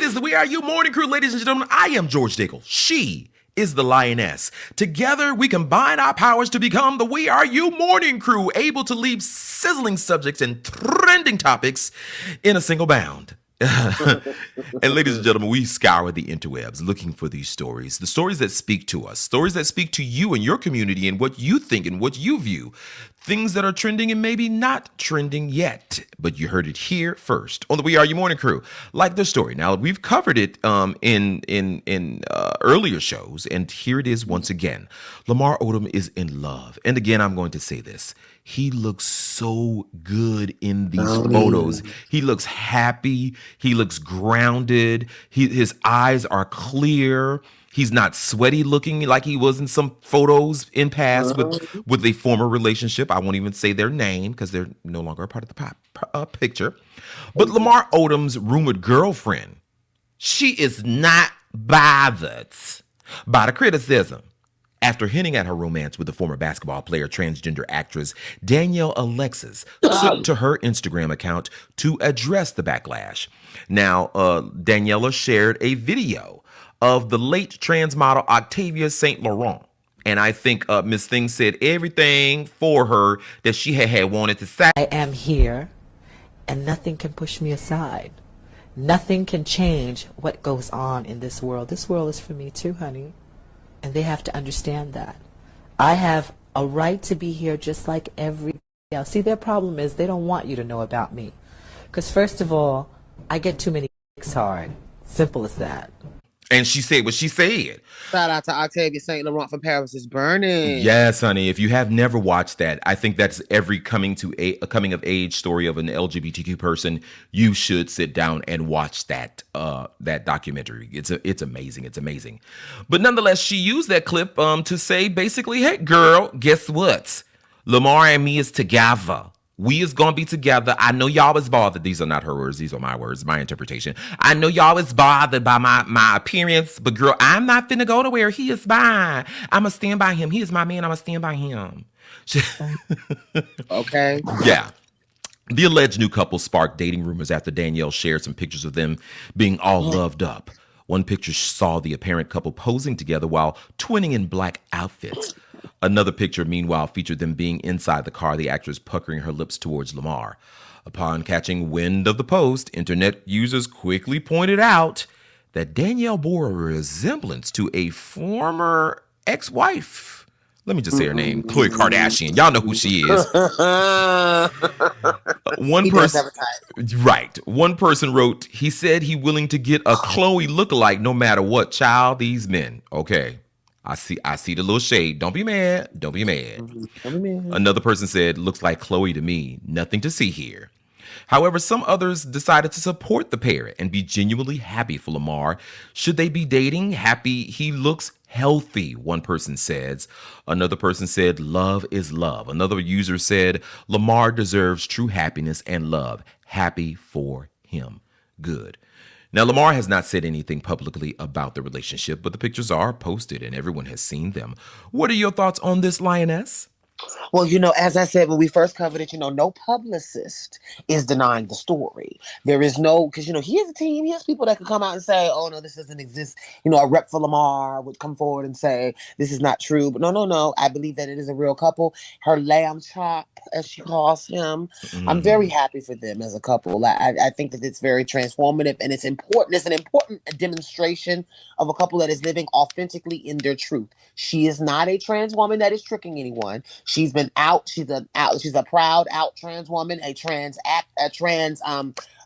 is the We Are You Morning Crew, ladies and gentlemen. I am George Daigle. She is the Lioness. Together, we combine our powers to become the We Are You Morning Crew, able to leave sizzling subjects and trending topics in a single bound. And ladies and gentlemen, we scour the interwebs looking for these stories, the stories that speak to us, stories that speak to you and your community and what you think and what you view, things that are trending and maybe not trending yet, but you heard it here first on the We Are You Morning Crew. Like the story. Now, we've covered it in earlier shows, and here it is once again. Lamar Odom is in love. And again, I'm going to say this. He looks so good in these photos. He looks happy. He looks grounded. His eyes are clear. He's not sweaty looking like he was in some photos in past with a former relationship. I won't even say their name because they're no longer a part of the picture. But Lamar Odom's rumored girlfriend, she is not bothered by the criticism. After hinting at her romance with the former basketball player, transgender actress Daniielle Alexis took to her Instagram account to address the backlash. Now, Daniielle shared a video of the late trans model Octavia St. Laurent. And I think Miss Thing said everything for her that she had wanted to say. I am here, and nothing can push me aside. Nothing can change what goes on in this world. This world is for me too, honey. And they have to understand that. I have a right to be here just like everybody else. See, their problem is they don't want you to know about me. Because first of all, I get too many dicks hard. Simple as that. And she said what she said. Shout out to Octavia St. Laurent from Paris is Burning. Yes, honey. If you have never watched that, I think that's every coming of age story of an LGBTQ person. You should sit down and watch that documentary. It's amazing. It's amazing. But nonetheless, she used that clip to say basically, hey, girl, guess what? Lamar and me is together. We is gonna be together. I know y'all was bothered. These are not her words. These are my words, my interpretation. I know y'all was bothered by my appearance, but girl, I'm not finna go nowhere. He is mine. I'ma stand by him. He is my man. I'ma stand by him. Okay. Yeah. The alleged new couple sparked dating rumors after Daniielle shared some pictures of them being all loved up. One picture saw the apparent couple posing together while twinning in black outfits. Another picture, meanwhile, featured them being inside the car, the actress puckering her lips towards Lamar. Upon catching wind of the post, internet users quickly pointed out that Daniielle bore a resemblance to a former ex-wife. Let me just say her name, Khloe Kardashian. Y'all know who she is. One person wrote, he said he willing to get a Khloe lookalike no matter what. Child, these men. Okay. I see the little shade. Don't be mad. Don't be mad. Another person said, looks like Khloe to me. Nothing to see here. However, some others decided to support the pair and be genuinely happy for Lamar. Should they be dating? Happy he looks healthy, one person says. Another person said, love is love. Another user said, Lamar deserves true happiness and love. Happy for him. Good. Now, Lamar has not said anything publicly about the relationship, but the pictures are posted and everyone has seen them. What are your thoughts on this, Lioness? Well, as I said, when we first covered it, no publicist is denying the story. There is because, he has a team. He has people that can come out and say, oh, no, this doesn't exist. A rep for Lamar would come forward and say, this is not true. But no. I believe that it is a real couple. Her lamb chop, as she calls him. I'm very happy for them as a couple. I think that it's very transformative and it's important. It's an important demonstration of a couple that is living authentically in their truth. She is not a trans woman that is tricking anyone. She's been out. She's a proud out trans woman, a trans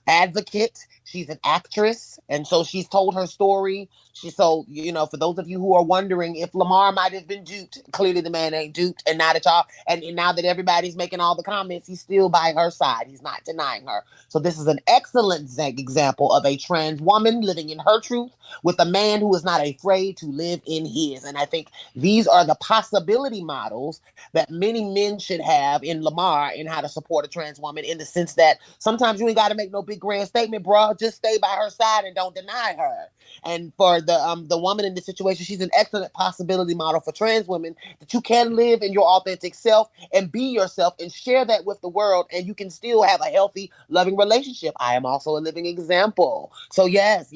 advocate. She's an actress, and so she's told her story. For those of you who are wondering if Lamar might have been duped, clearly the man ain't duped, and now that everybody's making all the comments, he's still by her side. He's not denying her. So this is an excellent example of a trans woman living in her truth with a man who is not afraid to live in his. And I think these are the possibility models that many men should have in Lamar in how to support a trans woman, in the sense that sometimes you ain't got to make no big grand statement, bruh. just stay by her side and don't deny her. And for the woman in this situation, she's an excellent possibility model for trans women, that you can live in your authentic self and be yourself and share that with the world, and you can still have a healthy, loving relationship. I am also a living example. So yes.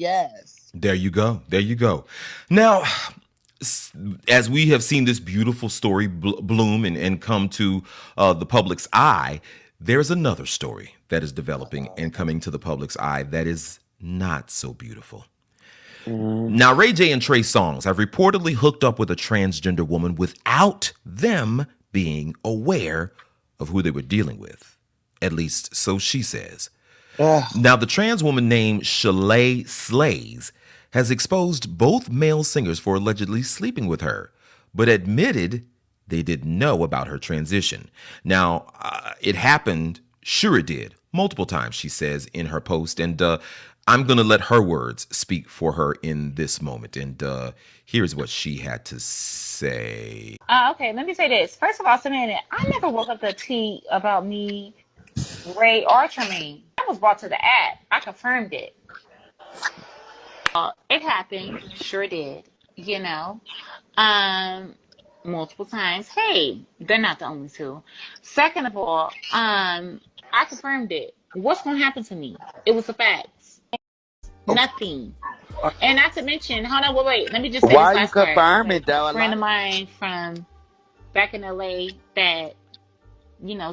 There you go. There you go. Now, as we have seen this beautiful story bloom and come to the public's eye, there's another story that is developing and coming to the public's eye that is not so beautiful. Now, Ray J and Trey Songz have reportedly hooked up with a transgender woman without them being aware of who they were dealing with. At least, so she says. Now, the trans woman named Shaela Slays has exposed both male singers for allegedly sleeping with her, but admitted they didn't know about her transition. Now, it happened, sure it did, multiple times, she says in her post, and I'm going to let her words speak for her in this moment. And here's what she had to say. Okay, let me say this. First of all, Samantha, I never woke up the tea about me, Ray, or Tremaine. That was brought to the app. I confirmed it. It happened. Sure did. You know. Multiple times. Hey, they're not the only two. Second of all, I confirmed it. What's going to happen to me? It was a fact. Nothing. And not to mention, hold on, wait. Let me just say Why this you last part. confirm it though? A friend of mine from back in LA that,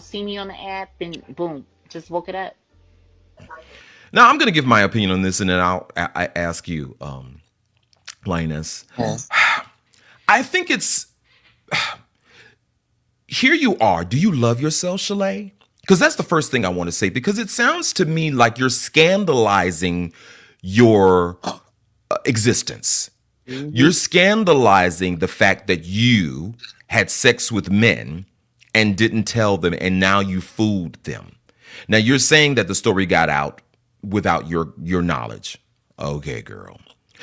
see me on the app and boom, just woke it up. Now, I'm going to give my opinion on this, and then I ask you, Linus. Yes. I think it's... Here you are. Do you love yourself, Shaela? Because that's the first thing I want to say, because it sounds to me like you're scandalizing your existence. Mm-hmm. You're scandalizing the fact that you had sex with men and didn't tell them, and now you fooled them. Now, you're saying that the story got out without your knowledge. Okay, girl.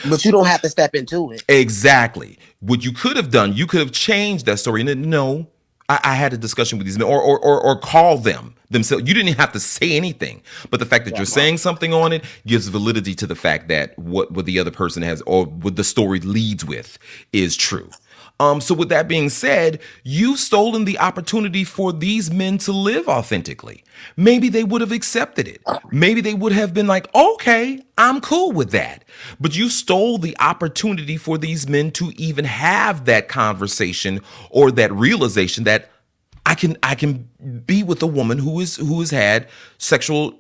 But you don't have to step into it. Exactly. What you could have done, you could have changed that story. And then, no, I had a discussion with these men, or call them themselves. You didn't have to say anything. But the fact that you're saying something on it gives validity to the fact that what the other person has, or what the story leads with, is true. So with that being said, you've stolen the opportunity for these men to live authentically. Maybe they would have accepted it. Maybe they would have been like, okay, I'm cool with that. But you stole the opportunity for these men to even have that conversation or that realization that I can be with a woman who has had sexual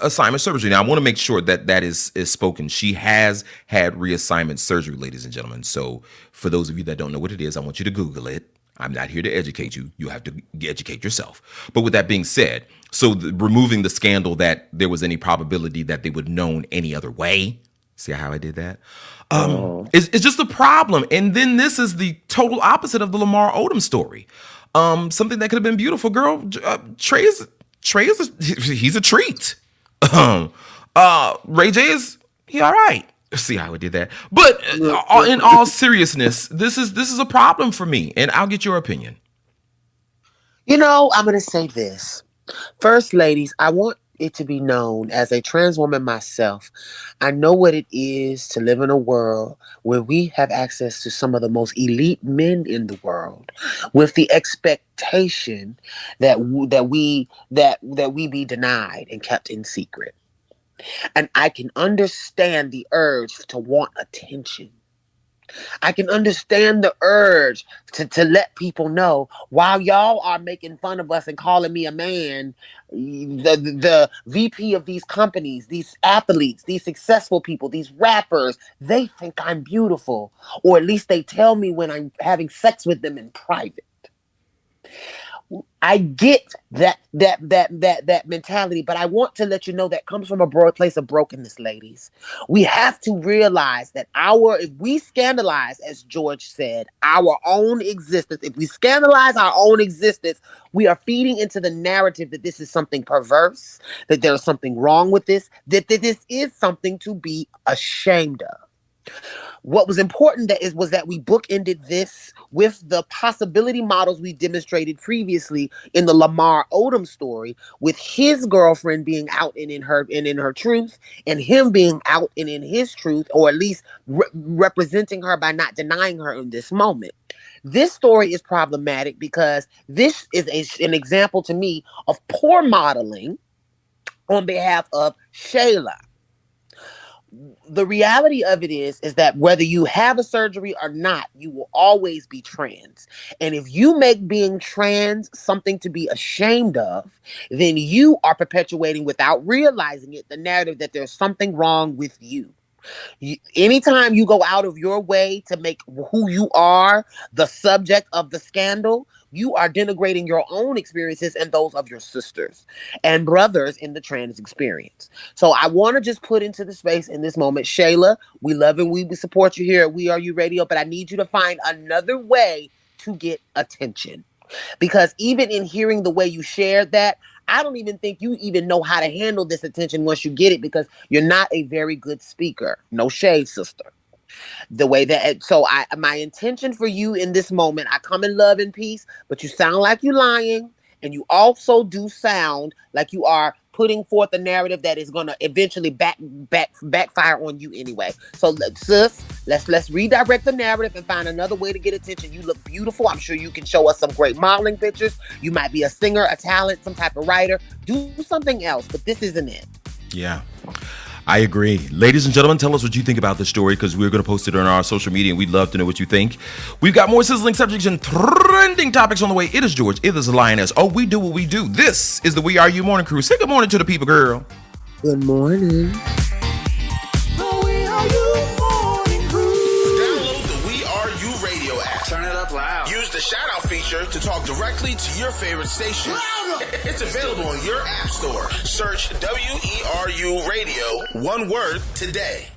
assignment surgery. Now, I want to make sure that is spoken. She has had reassignment surgery, ladies and gentlemen. So for those of you that don't know what it is, I want you to Google it. I'm not here to educate you. You have to educate yourself. But with that being said, so removing the scandal that there was any probability that they would have known any other way. See how I did that? It's just a problem. And then this is the total opposite of the Lamar Odom story. Something that could have been beautiful, girl. Trey is he's a treat. Ray J he all right. See how I did that. But in all seriousness, this is a problem for me, and I'll get your opinion. I'm going to say this. First, ladies, I want it to be known, as a trans woman myself, I know what it is to live in a world where we have access to some of the most elite men in the world, with the expectation that we be denied and kept in secret. And I can understand the urge to want attention. I can understand the urge to let people know, while y'all are making fun of us and calling me a man, the VP of these companies, these athletes, these successful people, these rappers, they think I'm beautiful, or at least they tell me when I'm having sex with them in private. I get that mentality, but I want to let you know that comes from a broad place of brokenness, ladies. We have to realize that if we scandalize, as George said, our own existence, if we scandalize our own existence, we are feeding into the narrative that this is something perverse, that there's something wrong with this, that this is something to be ashamed of. what was important was that we bookended this with the possibility models we demonstrated previously in the Lamar Odom story, with his girlfriend being out and in her truth, and him being out and in his truth, or at least representing her by not denying her in this moment. This story is problematic because this is an example to me of poor modeling on behalf of Shaela. The reality of it is that whether you have a surgery or not, you will always be trans. And if you make being trans something to be ashamed of, then you are perpetuating, without realizing it, the narrative that there's something wrong with you. Anytime you go out of your way to make who you are the subject of the scandal, you are denigrating your own experiences and those of your sisters and brothers in the trans experience. So I want to just put into the space in this moment, Shaela, we love and we support you here at WERUradio, but I need you to find another way to get attention. Because even in hearing the way you shared that, I don't even think you even know how to handle this attention once you get it, because you're not a very good speaker. No shade, sister. The way that, so my intention for you in this moment, I come in love and peace, but you sound like you're lying, and you also do sound like you are putting forth a narrative that is going to eventually backfire on you anyway. So sis, let's redirect the narrative and find another way to get attention. You look beautiful. I'm sure you can show us some great modeling pictures. You might be a singer, a talent, some type of writer. Do something else, but this isn't it. Yeah. I agree. Ladies and gentlemen, tell us what you think about this story, because we're going to post it on our social media, and we'd love to know what you think. We've got more sizzling subjects and trending topics on the way. It is George. It is the Lioness. Oh, we do what we do. This is the We Are You Morning Crew. Say good morning to the people, girl. Good morning. The We Are You Morning Crew. Download the We Are You radio app. Turn it up loud. Use the shout out feature to talk directly to your favorite station. It's available on your app store. Search WERU Radio, one word, today.